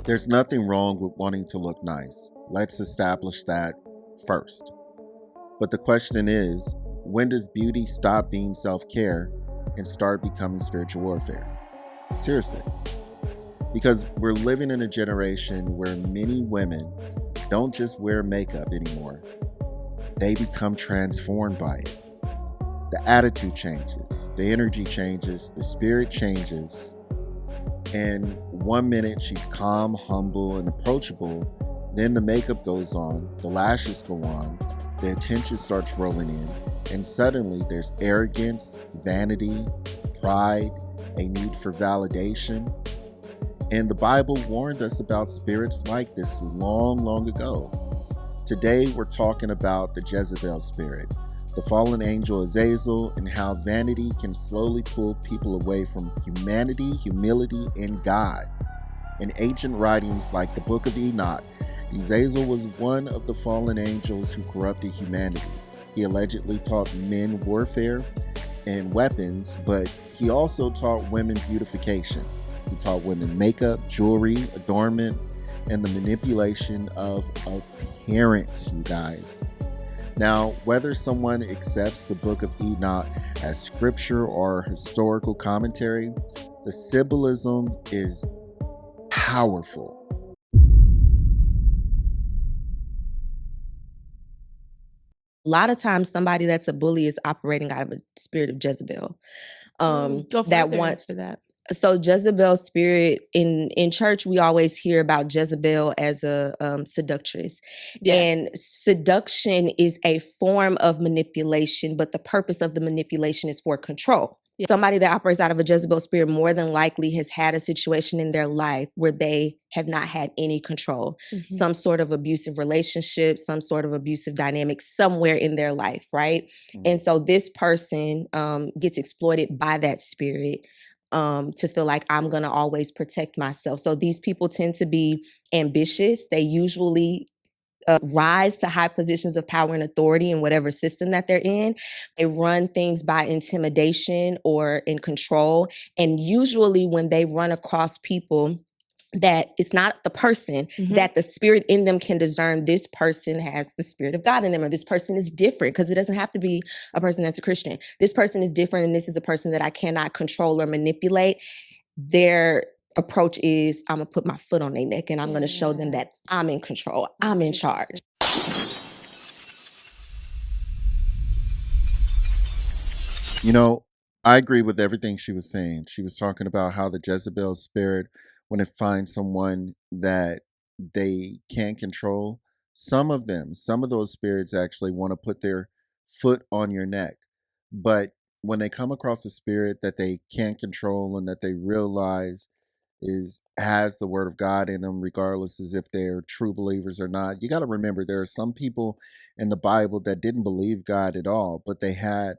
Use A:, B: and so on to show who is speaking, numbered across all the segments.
A: There's nothing wrong with wanting to look nice. Let's establish that first. But the question is, when does beauty stop being self-care and start becoming spiritual warfare? Seriously. Because we're living in a generation where many women don't just wear makeup anymore. They become transformed by it. The attitude changes, the energy changes, the spirit changes. And 1 minute she's calm, humble, and approachable. Then the makeup goes on, the lashes go on, the attention starts rolling in, and suddenly there's arrogance, vanity, pride, a need for validation. And the Bible warned us about spirits like this long, long ago. Today we're talking about the Jezebel spirit, the fallen angel Azazel, and how vanity can slowly pull people away from humanity, humility, and God. In ancient writings like the Book of Enoch, Azazel was one of the fallen angels who corrupted humanity. He allegedly taught men warfare and weapons, but he also taught women beautification. He taught women makeup, jewelry, adornment, and the manipulation of appearance, you guys. Now, whether someone accepts the Book of Enoch as scripture or historical commentary, the symbolism is powerful.
B: A lot of times somebody that's a bully is operating out of a spirit of Jezebel.
C: Go
B: that
C: further
B: wants
C: into that.
B: So Jezebel spirit in church, we always hear about Jezebel as a seductress. And
C: Yes.
B: seduction is a form of manipulation, but the purpose of the manipulation is for control.
C: Yeah.
B: Somebody that operates out of a Jezebel spirit more than likely has had a situation in their life where they have not had any control.
C: Mhm.
B: Some sort of abusive relationship, some sort of abusive dynamic somewhere in their life, right? And so this person gets exploited by that spirit to feel like I'm going to always protect myself. So these people tend to be ambitious. They usually rise to high positions of power and authority in whatever system that they're in. They run things by intimidation or in control. And usually when they run across people that it's not the person,
C: Mhm.
B: that the spirit in them can discern this person has the spirit of God in them, or this person is different, because it doesn't have to be a person that's a Christian. This person is different, and this is a person that I cannot control or manipulate. Their approach is, I'm gonna put my foot on their neck and I'm gonna show them that I'm in control, I'm in charge.
A: You know, I agree with everything she was saying. She was talking about how the Jezebel spirit, when it finds someone that they can't control, some of those spirits actually want to put their foot on your neck. But when they come across a spirit that they can't control and that they realize has the word of God in them, regardless as if they're true believers or not, you got to remember there are some people in the Bible that didn't believe God at all, but they had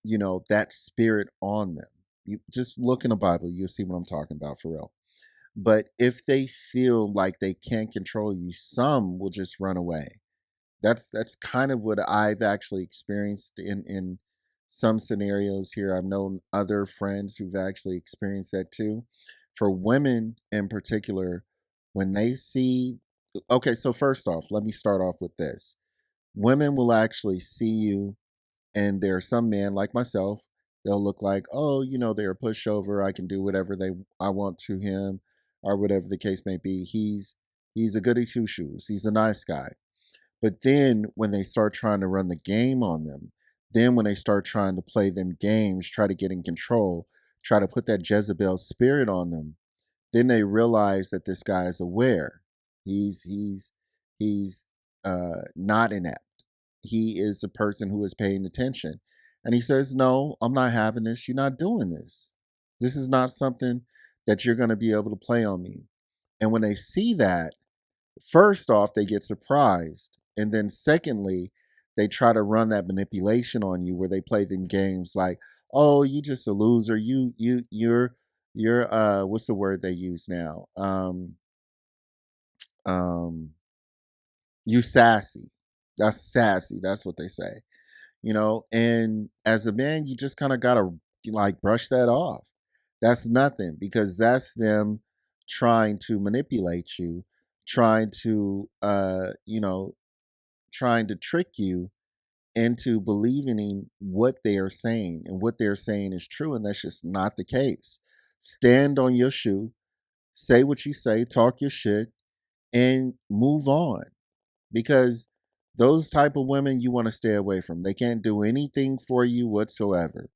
A: that spirit on them. You just look in the Bible, you'll see what I'm talking about for real. But if they feel like they can't control you, some will just run away. That's kind of what I've actually experienced in some scenarios here. I've known other friends who've actually experienced that too. For women in particular, when they see, okay, so first off, let me start off with this. Women will actually see you, and there are some men like myself, they'll look like, oh, they're a pushover. I can do whatever I want to him, or whatever the case may be. He's a goody two shoes. He's a nice guy. But then when they start trying to run the game on them, then when they start trying to play them games, try to get in control, try to put that Jezebel spirit on them, then they realize that this guy is aware. He's not inept. He is a person who is paying attention. And he says, no, I'm not having this. You're not doing this. This is not something that you're going to be able to play on me. And when they see that, first off, they get surprised. And then secondly, they try to run that manipulation on you where they play them games like, oh, you just a loser. You're what's the word they use now? You sassy. That's sassy. That's what they say. And as a man, you just kind of got to like brush that off. That's nothing, because that's them trying to manipulate you, trying to, trying to trick you into believing in what they are saying, and what they're saying is true, and that's just not the case. Stand on your shoe, say what you say, talk your shit, and move on, because those type of women you want to stay away from. They can't do anything for you whatsoever.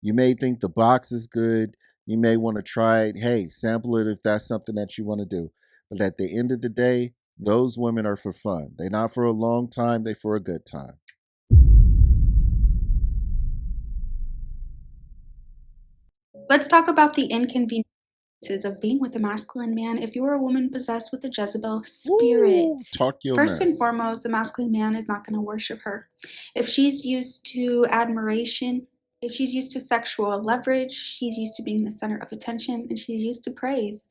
A: You may think the box is good, you may want to try it. Hey, sample it if that's something that you want to do, but at the end of the day, those women are for fun. They're not for a long time, they're for a good time.
C: Let's talk about the inconveniences of being with a masculine man if you are a woman possessed with the Jezebel spirit.
A: Woo, talk your
C: First and
A: mess.
C: foremost, the masculine man is not going to worship her. If she's used to admiration, if she's used to sexual leverage, she's used to being the center of attention, and she's used to praise,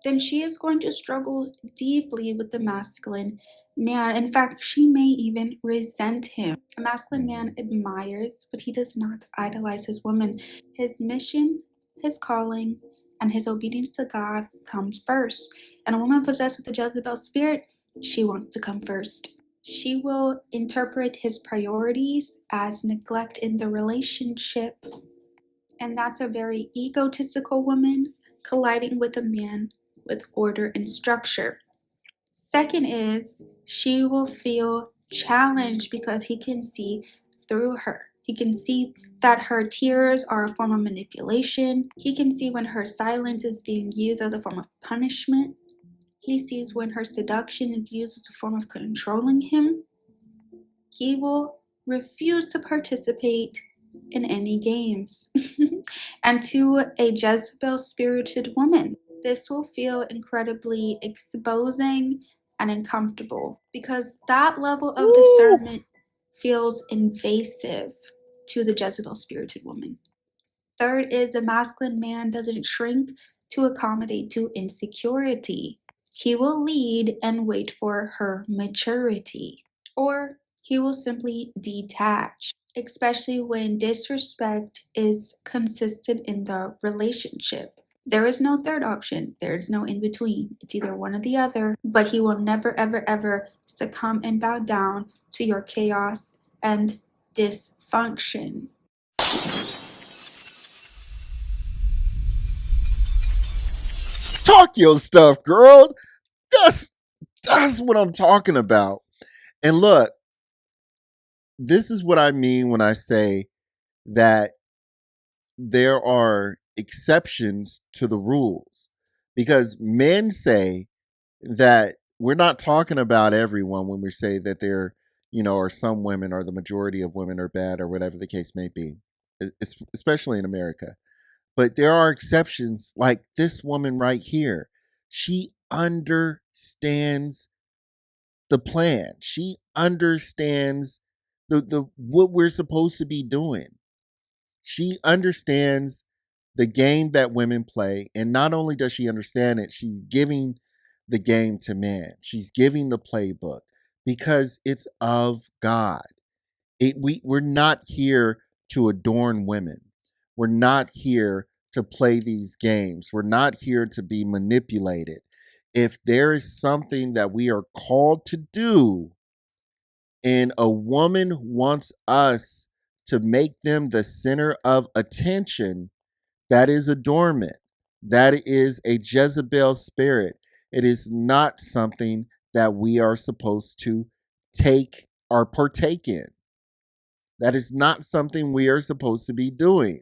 C: then she is going to struggle deeply with the masculine man. In fact, she may even resent him. A masculine man admires, but he does not idolize his woman. His mission, his calling, and his obedience to God comes first. And a woman possessed with the Jezebel spirit, she wants to come first. She will interpret his priorities as neglect in the relationship. And that's a very egotistical woman colliding with a man with order and structure. Second is she will feel challenged because he can see through her. He can see that her tears are a form of manipulation. He can see when her silence is being used as a form of punishment. He sees when her seduction is used as a form of controlling him. He will refuse to participate in any games. And to a Jezebel spirited woman, this will feel incredibly exposing and uncomfortable because that level of discernment feels invasive to the Jezebel spirited woman. Third is a masculine man doesn't shrink to accommodate to insecurity. He will lead and wait for her maturity, or he will simply detach, especially when disrespect is consistent in the relationship. There is no third option. There is no in between. It's either one or the other, but he will never, ever, ever succumb and bow down to your chaos and dysfunction.
A: Talk your stuff, girl. That's that's what I'm talking about. And look, this is what I mean when I say that there are exceptions to the rules. Because men say that we're not talking about everyone when we say that there, or some women or the majority of women are bad or whatever the case may be, especially in America. But there are exceptions like this woman right here. She understands the plan. She understands the what we're supposed to be doing. She understands the game that women play, and not only does she understand it, she's giving the game to men. She's giving the playbook because it's of God. We're not here to adorn women. We're not here to play these games. We're not here to be manipulated. If there is something that we are called to do, and a woman wants us to make them the center of attention, that is adornment. That is a Jezebel spirit. It is not something that we are supposed to take or partake in. That is not something we are supposed to be doing.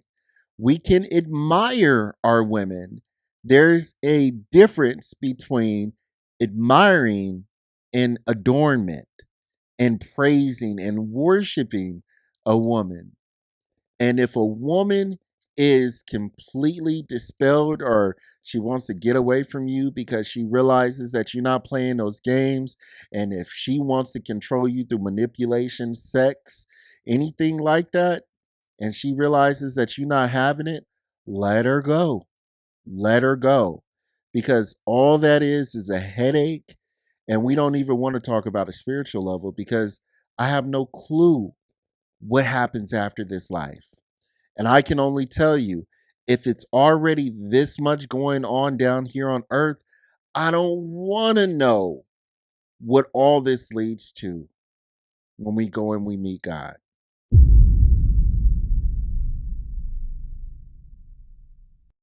A: We can admire our women. There's a difference between admiring and adornment and praising and worshiping a woman. And if a woman is completely dispelled, or she wants to get away from you because she realizes that you're not playing those games, and if she wants to control you through manipulation, sex, anything like that, and she realizes that you're not having it, let her go. Let her go. Because all that is a headache. And we don't even want to talk about a spiritual level because I have no clue what happens after this life. And I can only tell you, If it's already this much going on down here on earth, I don't want to know what all this leads to when we go and we meet God.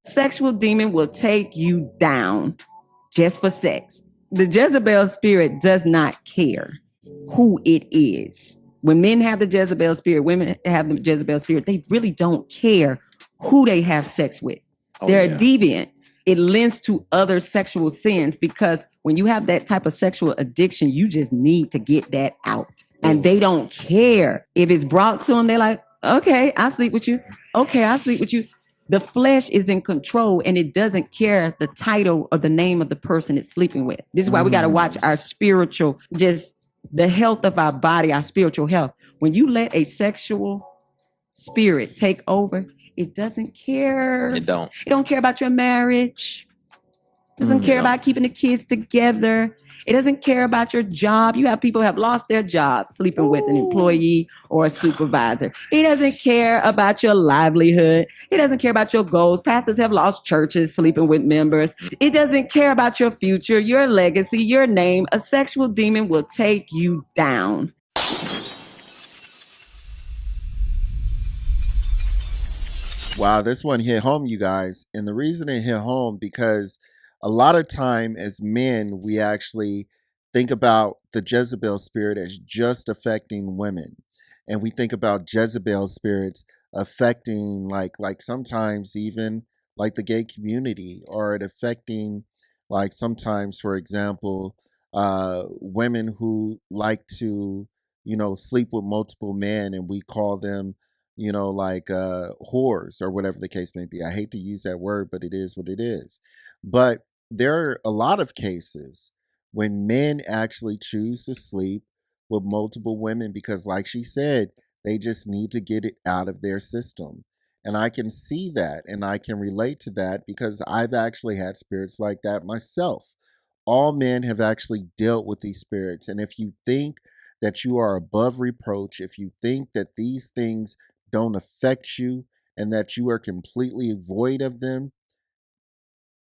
D: Sexual demon will take you down just for sex. The Jezebel spirit does not care who it is. When men have the Jezebel spirit, women have the Jezebel spirit, they really don't care who they have sex with. They're deviant. It lends to other sexual sins because when you have that type of sexual addiction, you just need to get that out. And they don't care. If it's brought to them, they're like, okay, I'll sleep with you. Okay, I'll sleep with you. The flesh is in control and it doesn't care the title or the name of the person it's sleeping with. This is why we got to watch our spiritual, just the health of our body, our spiritual health. When you let a sexual spirit take over, it doesn't care. It don't care about your marriage. It doesn't care about keeping the kids together. It doesn't care about your job. You have people who have lost their jobs sleeping with an employee or a supervisor. It doesn't care about your livelihood. It doesn't care about your goals. Pastors have lost churches sleeping with members. It doesn't care about your future, your legacy, your name. A sexual demon will take you down.
A: Wow, this one hit home, you guys. And the reason it hit home, because a lot of time as men, we actually think about the Jezebel spirit as just affecting women. And we think about Jezebel spirits affecting like sometimes even like the gay community, or it affecting like sometimes, for example, women who like to, sleep with multiple men, and we call them like whores or whatever the case may be. I hate to use that word, but it is what it is. But there are a lot of cases when men actually choose to sleep with multiple women because, like she said, they just need to get it out of their system. And I can see that and I can relate to that because I've actually had spirits like that myself. All men have actually dealt with these spirits. And if you think that you are above reproach, if you think that these things don't affect you and that you are completely void of them,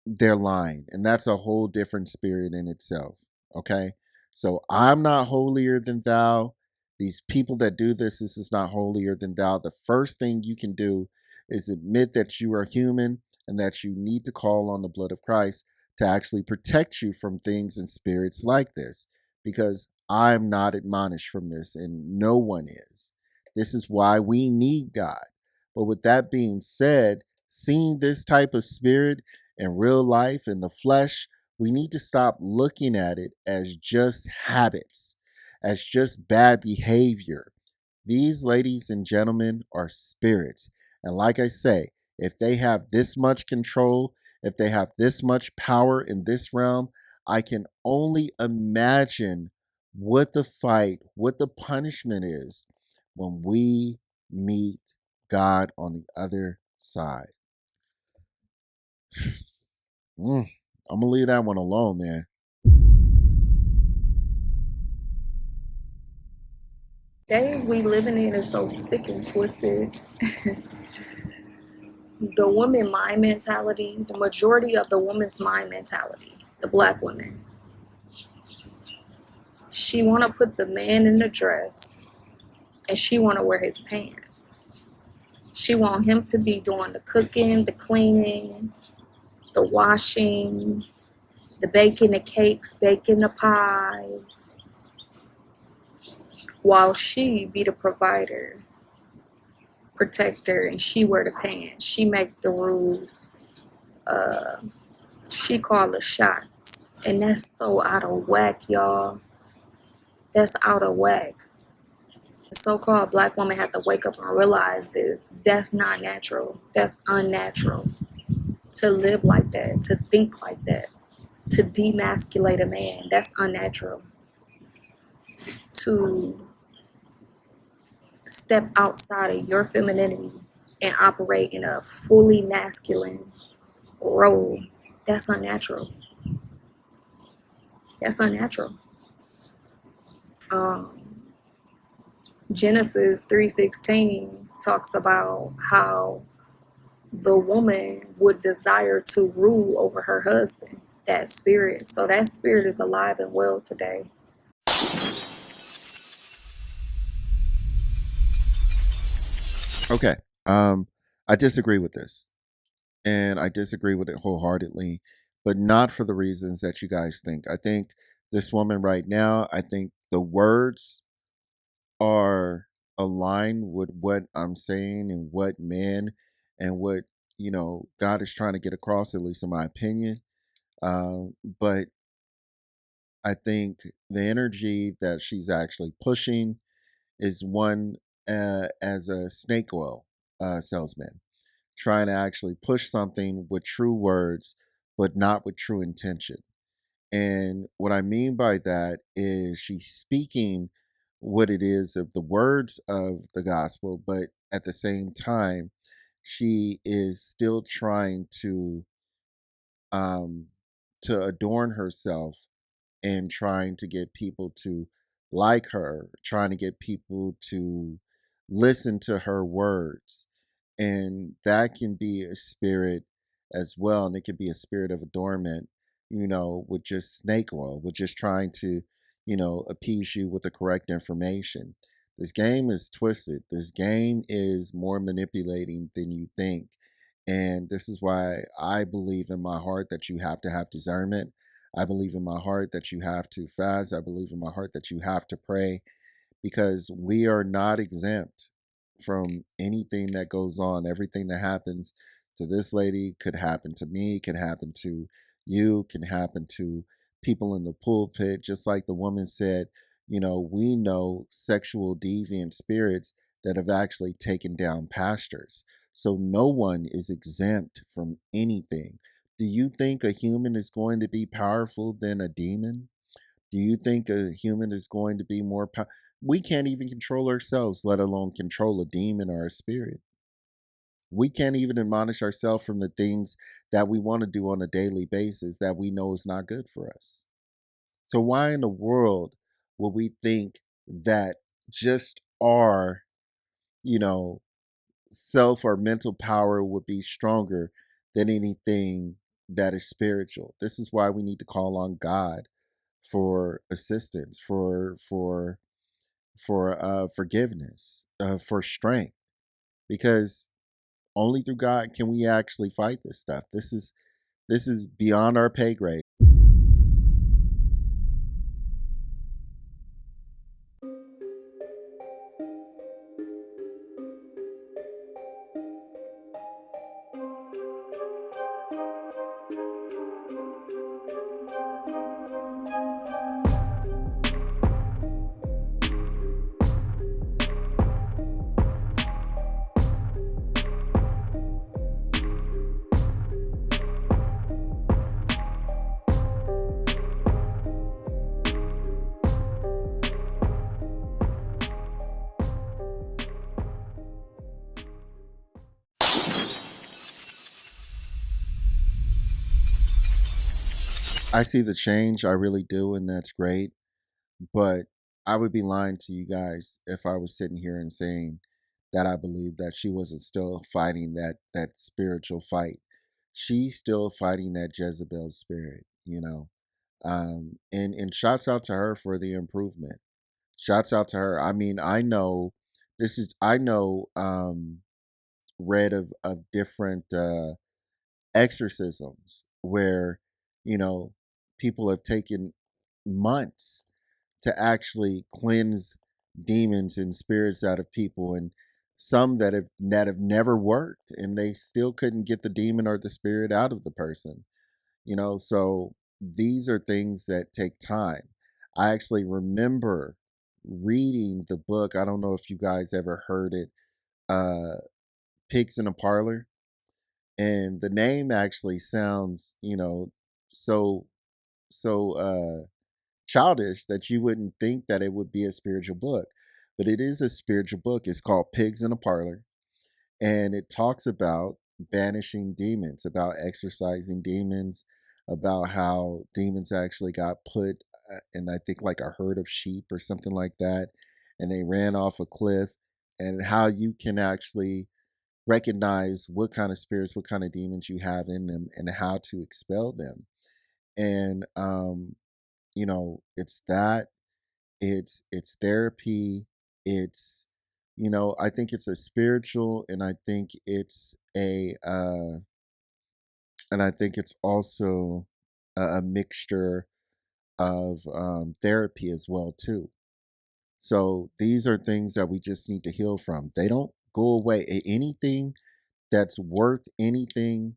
A: they're lying. And that's a whole different spirit in itself. Okay. So I'm not holier than thou. These people that do this is not holier than thou. The first thing you can do is admit that you are human and that you need to call on the blood of Christ to actually protect you from things and spirits like this, because I'm not admonished from this and no one is. This is why we need God. But with that being said, seeing this type of spirit in real life, in the flesh, we need to stop looking at it as just habits, as just bad behavior. These ladies and gentlemen are spirits. And like I say, if they have this much control, if they have this much power in this realm, I can only imagine what the fight, what the punishment is when we meet God on the other side. I'm going to leave that one alone, man.
B: Days we living in is so sick and twisted. The woman mind mentality, the majority of the woman's mind mentality, the black woman, she want to put the man in the dress and she want to wear his pants. She want him to be doing the cooking, the cleaning, the washing, the baking the cakes, baking the pies, while she be the provider, protector, and she wear the pants. She make the rules. She call the shots. And that's so out of whack, y'all. That's out of whack. The so-called black woman have to wake up and realize this. That's not natural. That's unnatural. To live like that, to think like that, to demasculate a man, that's unnatural. To step outside of your femininity and operate in a fully masculine role, that's unnatural. That's unnatural. Genesis 3:16 talks about how
E: the woman would desire to rule over her husband, that spirit. So that spirit is alive and well today.
A: Okay. I disagree with this. And I disagree with it wholeheartedly, but not for the reasons that you guys think. I think this woman right now, I think the words are aligned with what I'm saying and what men and what, God is trying to get across, at least in my opinion. But I think the energy that she's actually pushing is one as a snake oil salesman, trying to actually push something with true words, but not with true intention. And what I mean by that is she's speaking what it is of the words of the gospel, but at the same time, she is still trying um, to adorn herself and trying to get people to like her, trying to get people to listen to her words. And that can be a spirit as well. And it can be a spirit of adornment, with just snake oil, with just trying to, appease you with the correct information. This game is twisted. This game is more manipulating than you think. And this is why I believe in my heart that you have to have discernment. I believe in my heart that you have to fast. I believe in my heart that you have to pray, because we are not exempt from anything that goes on. Everything that happens to this lady could happen to me, can happen to you, can happen to people in the pulpit. Just like the woman said, we know sexual deviant spirits that have actually taken down pastors. So no one is exempt from anything. Do you think a human is going to be powerful than a demon? Do you think a human is going to be more powerful? We can't even control ourselves, let alone control a demon or a spirit. We can't even admonish ourselves from the things that we want to do on a daily basis that we know is not good for us. So why in the world would we think that just our, you know, self or mental power would be stronger than anything that is spiritual? This is why we need to call on God for assistance, for forgiveness, for strength, because only through God can we actually fight this stuff. This is beyond our pay grade. I see the change, I really do, and that's great. But I would be lying to you guys if I was sitting here and saying that I believe that she wasn't still fighting that spiritual fight. She's still fighting that Jezebel spirit. And shouts out to her for the improvement. Shouts out to her. I mean, I know read of different exorcisms where, you know, people have taken months to actually cleanse demons and spirits out of people, and some that have never worked, and they still couldn't get the demon or the spirit out of the person. So these are things that take time. I actually remember reading the book. I don't know if you guys ever heard it, uh Pigs in a Parlor. And the name actually sounds, so childish that you wouldn't think that it would be a spiritual book. But it is a spiritual book. It's called Pigs in a Parlor. And it talks about banishing demons, about exorcising demons, about how demons actually got put in, I think, like a herd of sheep or something like that. And they ran off a cliff, and how you can actually recognize what kind of spirits, what kind of demons you have in them, and how to expel them. And you know, it's that, it's therapy, it's, you know, I think it's a spiritual, and I think it's a and I think it's also a mixture of therapy as well too. So these are things that we just need to heal from. They don't go away. Anything that's worth anything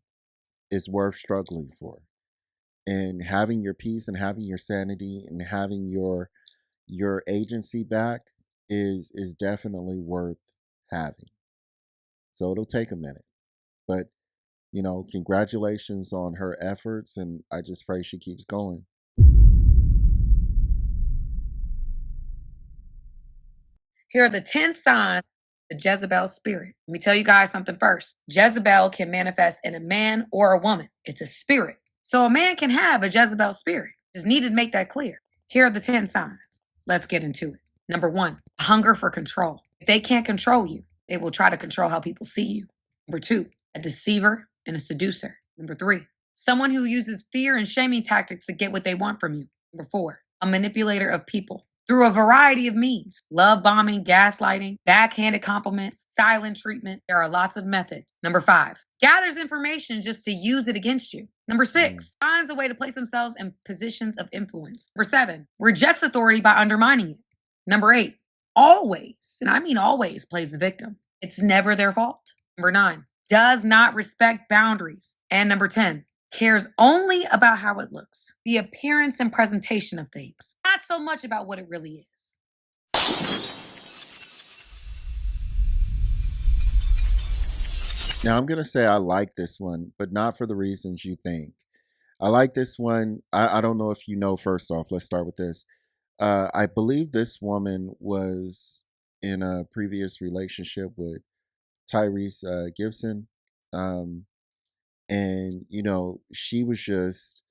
A: is worth struggling for. And having your peace and having your sanity and having your agency back is definitely worth having. So it'll take a minute. But, you know, congratulations on her efforts, and I just pray she keeps going.
F: Here are the 10 signs of the Jezebel spirit. Let me tell you guys something first. Jezebel can manifest in a man or a woman. It's a spirit. So a man can have a Jezebel spirit. Just needed to make that clear. Here are the 10 signs. Let's get into it. Number 1, hunger for control. If they can't control you, they will try to control how people see you. Number 2, a deceiver and a seducer. Number 3, someone who uses fear and shaming tactics to get what they want from you. Number 4, a manipulator of people through a variety of means: love bombing, gaslighting, backhanded compliments, silent treatment. There are lots of methods. Number 5, gathers information just to use it against you. Number 6, finds a way to place themselves in positions of influence. Number 7, rejects authority by undermining it. Number 8, always, and I mean always, plays the victim. It's never their fault. Number 9, does not respect boundaries. And number 10, cares only about how it looks, the appearance and presentation of things, not so much about what it really is.
A: Now, I'm going to say I like this one, but not for the reasons you think. I like this one. I don't know if you know, first off, let's start with this. I believe this woman was in a previous relationship with Tyrese Gibson. And, you know, she was just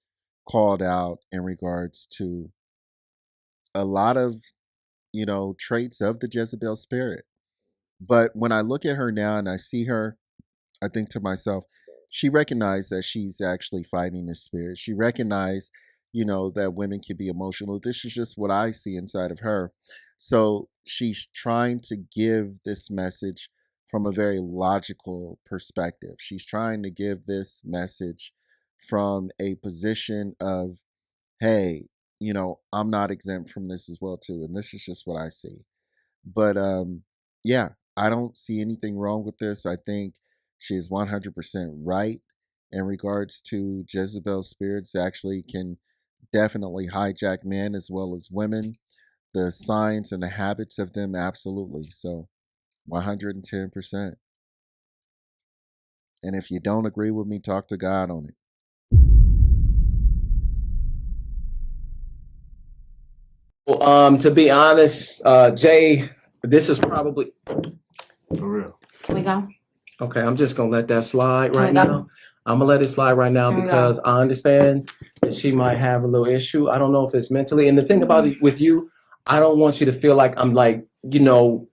A: called out in regards to a lot of, you know, traits of the Jezebel spirit. But when I look at her now and I see her, I think to myself, she recognized that she's actually fighting this spirit. She recognized, you know, that women can be emotional. This is just what I see inside of her. So she's trying to give this message from a very logical perspective. She's trying to give this message from a position of, hey, you know, I'm not exempt from this as well too. And this is just what I see. But yeah, I don't see anything wrong with this. I think she is 100% right in regards to Jezebel spirits actually can definitely hijack men as well as women. The signs and the habits of them, absolutely. So 110%. And if you don't agree with me, talk to God on it.
G: Well, to be honest, Jay, this is probably
H: For real.
C: Can we go?
G: okay. I'm just gonna let that slide
C: Can
G: right
C: we go?
G: now. I'm gonna let it slide right now
C: Can we go?
G: because I understand that she might have a little issue. I don't know if it's mentally. And the thing about it with you, I don't want you to feel like I'm like, you know,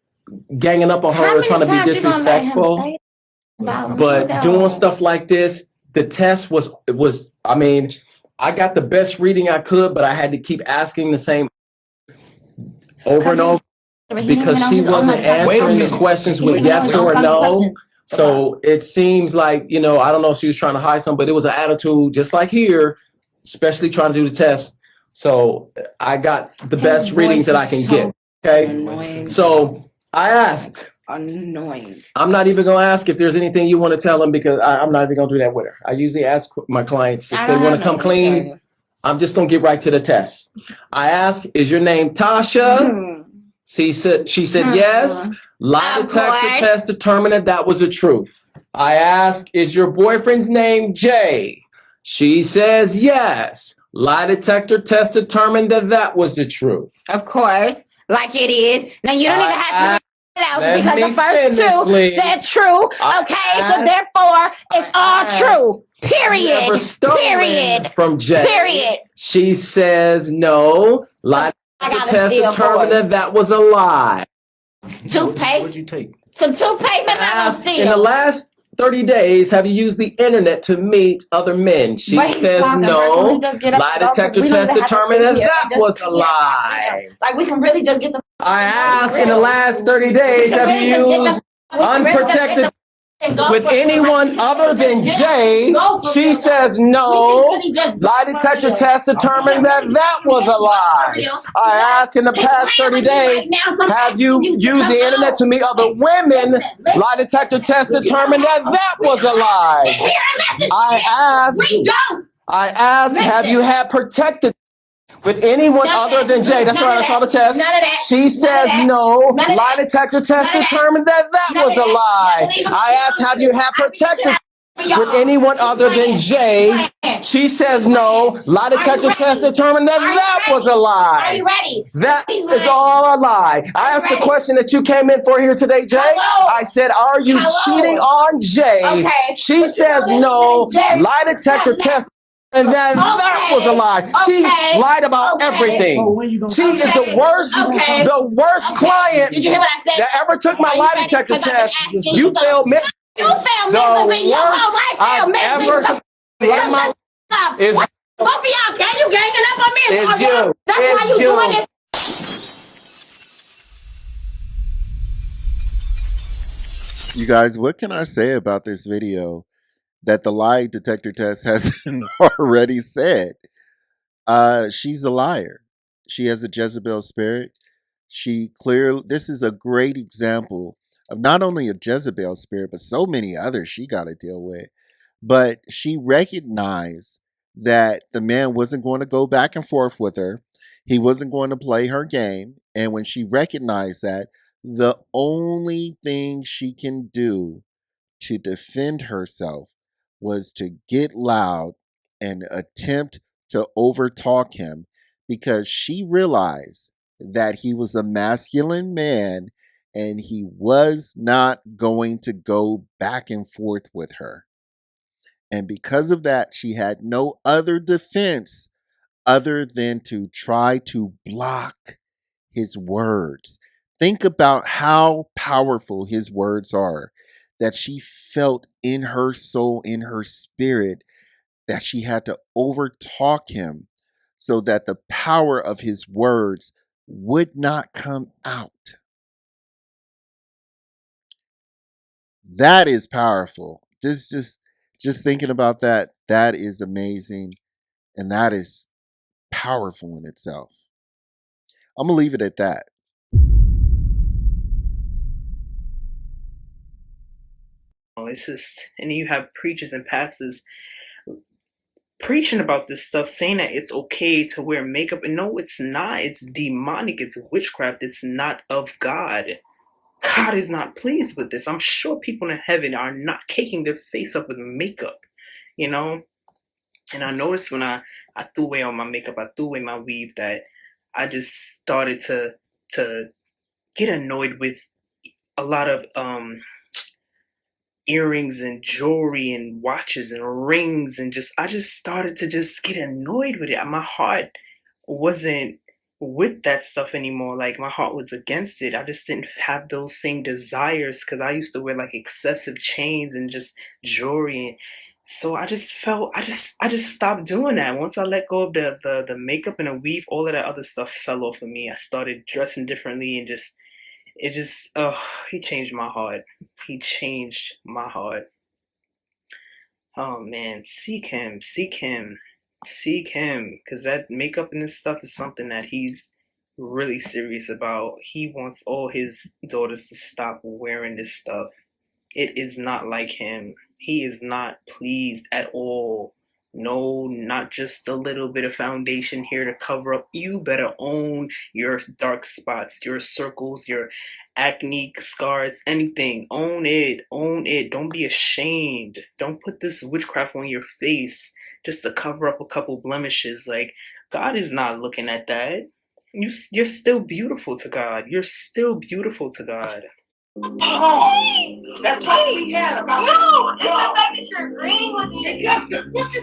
G: ganging up on her or trying to be disrespectful. But doing stuff like this, the test was, I mean, I got the best reading I could, but I had to keep asking the same over and over because she wasn't answering the questions with yes or no. So it seems like, you know, I don't know if she was trying to hide something, but it was an attitude just like here, especially trying to do the test. So I got the best readings that I can get. Okay. So I asked.
I: Annoying.
G: I'm not even gonna ask if there's anything you want to tell them because I'm not even gonna do that with her. I usually ask my clients if they want to come clean. I'm just gonna get right to the test. I asked, "Is your name Tasha?" She said yes. Lie detector test determined that was the truth. I asked, "Is your boyfriend's name Jay?" She says yes. Lie detector test determined that was the truth.
I: Of course, like it is. Now you don't even have to because the first
G: finish,
I: two
G: please.
I: said true. Okay, so therefore it's all true. Period. Period.
G: From Jay.
I: Period.
G: She says no. Lie detector test determined that was a lie.
I: Toothpaste.
H: What'd you take?
I: Some toothpaste, I'm not gonna steal.
G: In the last 30 days, have you used the internet to meet other men? She says no. Lie detector test determined that was a lie.
I: Like, we can really just get the...
G: I asked in the last 30 days, have you used unprotected with anyone other than Jay? She says no. Lie detector test determined that that was a lie. I asked in the past 30 days, have you used the internet to meet other women? Lie detector test determined that that was a lie. I asked, have you had protected with anyone other than Jay? That's right, I saw the test. She says no. Lie detector test determined that that was a lie. I asked, have you had protected with anyone other than Jay? She says no. Lie detector test determined that that was a lie.
I: Are you ready?
G: That is all a lie. I asked the question that you came in for here today, Jay. I said, are you cheating on Jay? She says no. Lie detector test. And then that was a lie. She lied about everything. She is the worst client
I: Did you hear what I said?
G: that ever took my lie detector test. You failed me.
I: You failed mentally. Your whole life failed mentally.
G: Is
I: both of y'all, can you ganging up on me?
G: It's you.
I: That's why you doing this.
A: You guys, what can I say about this video that the lie detector test hasn't already said? She's a liar. She has a Jezebel spirit. This is a great example of not only a Jezebel spirit, but so many others she got to deal with. But she recognized that the man wasn't going to go back and forth with her. He wasn't going to play her game. And when she recognized that, the only thing she can do to defend herself was to get loud and attempt to overtalk him, because she realized that he was a masculine man and he was not going to go back and forth with her. And because of that, she had no other defense other than to try to block his words. Think about how powerful his words are, that she felt in her soul, in her spirit, that she had to overtalk him so that the power of his words would not come out. That is powerful. Just thinking about that, that is amazing. And that is powerful in itself. I'm going to leave it at that.
J: It's just, and you have preachers and pastors preaching about this stuff, saying that it's okay to wear makeup. And no, it's not. It's demonic. It's witchcraft. It's not of God. God is not pleased with this. I'm sure people in heaven are not caking their face up with makeup, you know? And I noticed when I threw away all my makeup, I threw away my weave, that I just started to get annoyed with a lot of earrings and jewelry and watches and rings, and I just started to just get annoyed with it. My heart wasn't with that stuff anymore. Like, my heart was against it. I just didn't have those same desires, because I used to wear like excessive chains and just jewelry. And so I just stopped doing that. Once I let go of the makeup and the weave, all of that other stuff fell off of me. I started dressing differently, and he changed my heart. He changed my heart. Oh man, seek him, because that makeup and this stuff is something that he's really serious about. He wants all his daughters to stop wearing this stuff. It is not like him. He is not pleased at all. No, not just a little bit of foundation here to cover up. You better own your dark spots, your circles, your acne scars, anything. Own it. Own it. Don't be ashamed. Don't put this witchcraft on your face just to cover up a couple blemishes. Like, God is not looking at that. You're still beautiful to God. You're still beautiful to God.
K: That's totally had about no, it's the fact that you're agreeing with me. Because what you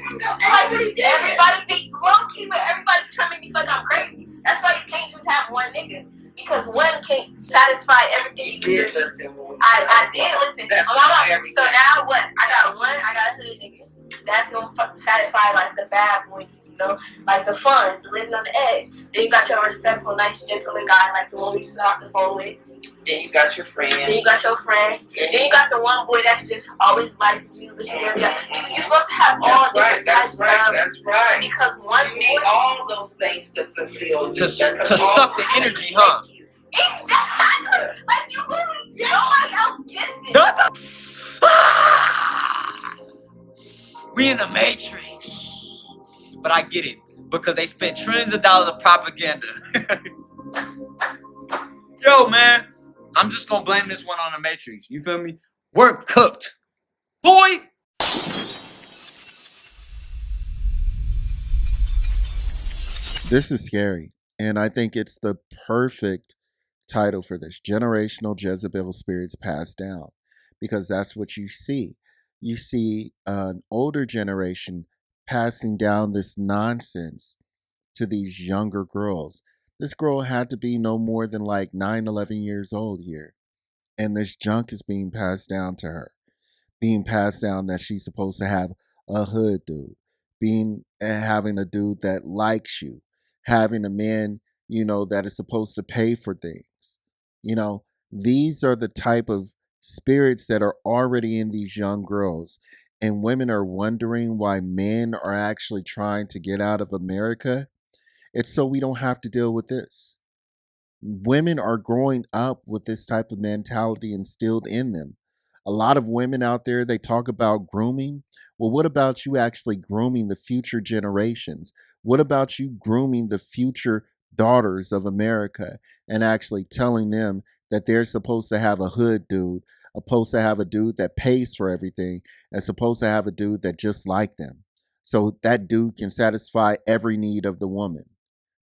K: everybody be monkey with everybody trying to make me feel like I'm crazy. That's why you can't just have one nigga. Because one can't satisfy everything you did listen. I did listen. So now what? I got a hood nigga. That's gonna satisfy like the bad boy needs, you know, like the fun, the living on the edge. Then you got your respectful, nice, gentleman guy, like the one we just got off the phone with. Then you got your friend. Then you got the one boy that's just always liked you, but you never got. You're supposed to have all different types of. That's right. Because one you need all those things to fulfill. To suck the energy, huh? Exactly. Like you literally, nobody else gets it.
L: We in the Matrix. But I get it. Because they spent trillions of dollars of propaganda. Yo, man. I'm just gonna blame this one on the Matrix. You feel me? We're cooked. Boy!
A: This is scary. And I think it's the perfect title for this. Generational Jezebel spirits passed down. Because that's what you see. You see an older generation passing down this nonsense to these younger girls. This girl had to be no more than like 9, 11 years old here. And this junk is being passed down to her. Being passed down that she's supposed to have a hood dude. Having a dude that likes you. Having a man, you know, that is supposed to pay for things. You know, these are the type of spirits that are already in these young girls. And women are wondering why men are actually trying to get out of America. It's so we don't have to deal with this. Women are growing up with this type of mentality instilled in them. A lot of women out there, they talk about grooming. Well, what about you actually grooming the future generations? What about you grooming the future daughters of America and actually telling them that they're supposed to have a hood dude, supposed to have a dude that pays for everything, and supposed to have a dude that just like them. So that dude can satisfy every need of the woman.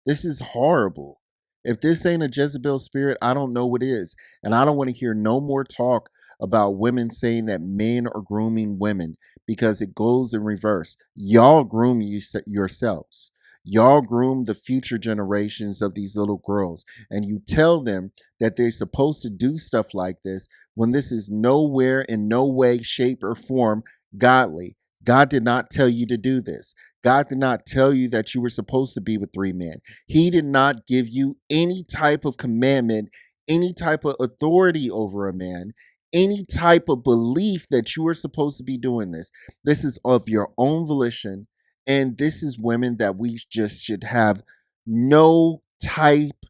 A: This is horrible. If this ain't a Jezebel spirit, I don't know what is. And I don't want to hear no more talk about women saying that men are grooming women, because it goes in reverse. Y'all groom yourselves. Y'all groom the future generations of these little girls. And you tell them that they're supposed to do stuff like this when this is nowhere, in no way, shape, or form godly. God did not tell you to do this. God did not tell you that you were supposed to be with 3 men. He did not give you any type of commandment, any type of authority over a man, any type of belief that you are supposed to be doing this. This is of your own volition. And this is women that we just should have no type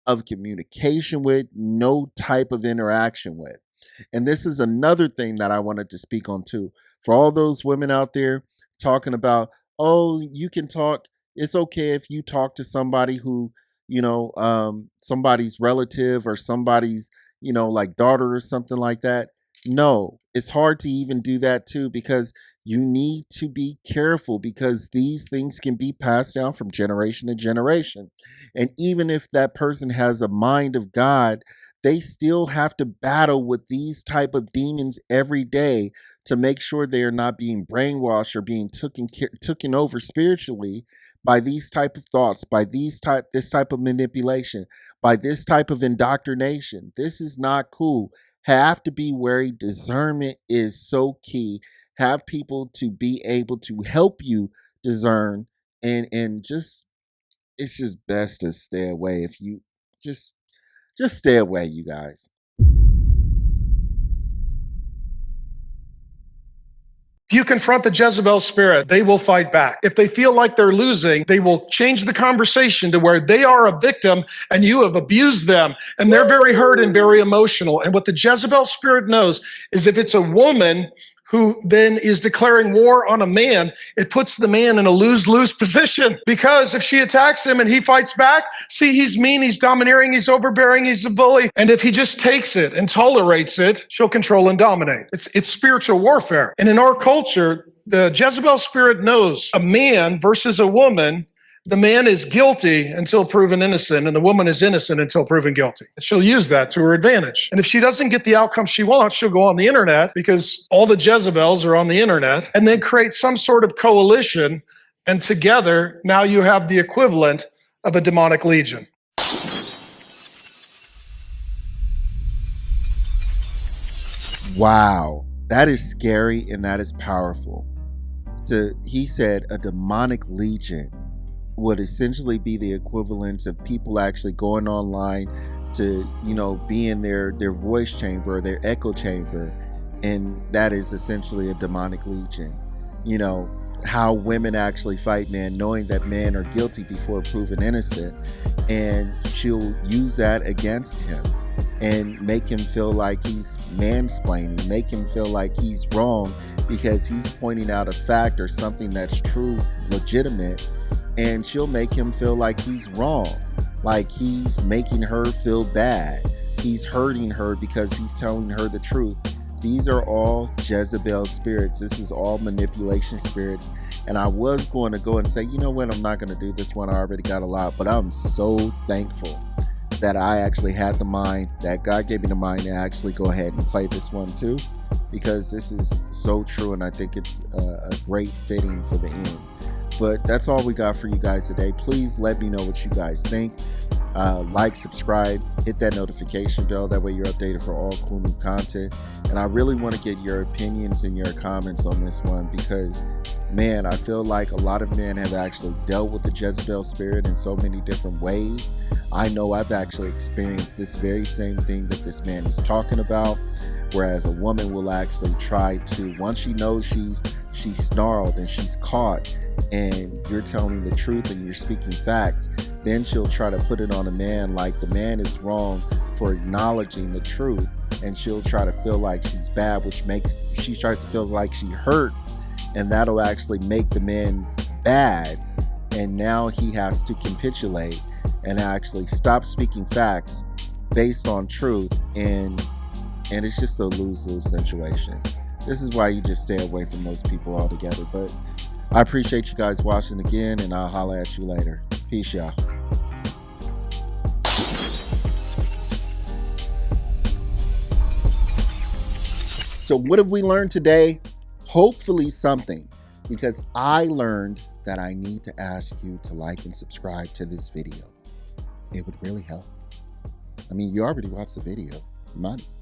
A: of communication with, no type of interaction with. And this is another thing that I wanted to speak on too. For all those women out there talking about, oh, you can talk. It's okay if you talk to somebody who, you know, somebody's relative or somebody's, you know, like daughter or something like that. No, it's hard to even do that too, because you need to be careful, because these things can be passed down from generation to generation. And even if that person has a mind of God, they still have to battle with these type of demons every day to make sure they are not being brainwashed or being taken over spiritually by these type of thoughts, by this type of manipulation, by this type of indoctrination. This is not cool. Have to be wary. Discernment is so key. Have people to be able to help you discern, and just, it's just best to stay away. If you just stay away, you guys.
M: If you confront the Jezebel spirit, they will fight back. If they feel like they're losing, they will change the conversation to where they are a victim and you have abused them, and they're very hurt and very emotional. And what the Jezebel spirit knows is if it's a woman who then is declaring war on a man, it puts the man in a lose-lose position. Because if she attacks him and he fights back, see, he's mean, he's domineering, he's overbearing, he's a bully. And if he just takes it and tolerates it, she'll control and dominate. It's spiritual warfare. And in our culture, the Jezebel spirit knows a man versus a woman. The man is guilty until proven innocent, and the woman is innocent until proven guilty. She'll use that to her advantage. And if she doesn't get the outcome she wants, she'll go on the internet, because all the Jezebels are on the internet, and then create some sort of coalition. And together, now you have the equivalent of a demonic legion.
A: Wow, that is scary and that is powerful. He said a demonic legion would essentially be the equivalent of people actually going online to, be in their voice chamber or their echo chamber, and that is essentially a demonic legion. How women actually fight men, knowing that men are guilty before proven innocent, and she'll use that against him and make him feel like he's mansplaining, make him feel like he's wrong because he's pointing out a fact or something that's true, legitimate, and she'll make him feel like he's wrong, like he's making her feel bad, he's hurting her because he's telling her the truth. These are all Jezebel spirits. This is all manipulation spirits. And I was going to go and say, you know what, I'm not going to do this one. I already got a lot, but I'm so thankful that I actually had the mind, that God gave me the mind to actually go ahead and play this one too, because this is so true, and I think it's a great fitting for the end. But that's all we got for you guys today. Please let me know what you guys think. Like, subscribe, hit that notification bell. That way you're updated for all cool new content. And I really want to get your opinions and your comments on this one because, man, I feel like a lot of men have actually dealt with the Jezebel spirit in so many different ways. I know I've actually experienced this very same thing that this man is talking about. Whereas a woman will actually try to, once she knows she's snarled and she's caught and you're telling the truth and you're speaking facts, then she'll try to put it on a man like the man is wrong for acknowledging the truth, and she'll try to feel like she's bad, which makes she starts to feel like she hurt, and that'll actually make the man bad, and now he has to capitulate and actually stop speaking facts based on truth, and it's just a lose-lose situation. This is why you just stay away from those people altogether. But I appreciate you guys watching again, and I'll holler at you later. Peace, y'all. So what have we learned today? Hopefully something, because I learned that I need to ask you to like and subscribe to this video. It would really help. I mean, you already watched the video. You might as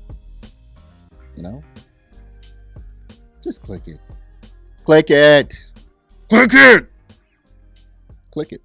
A: well. Just click it. Click it. Click it. Click it.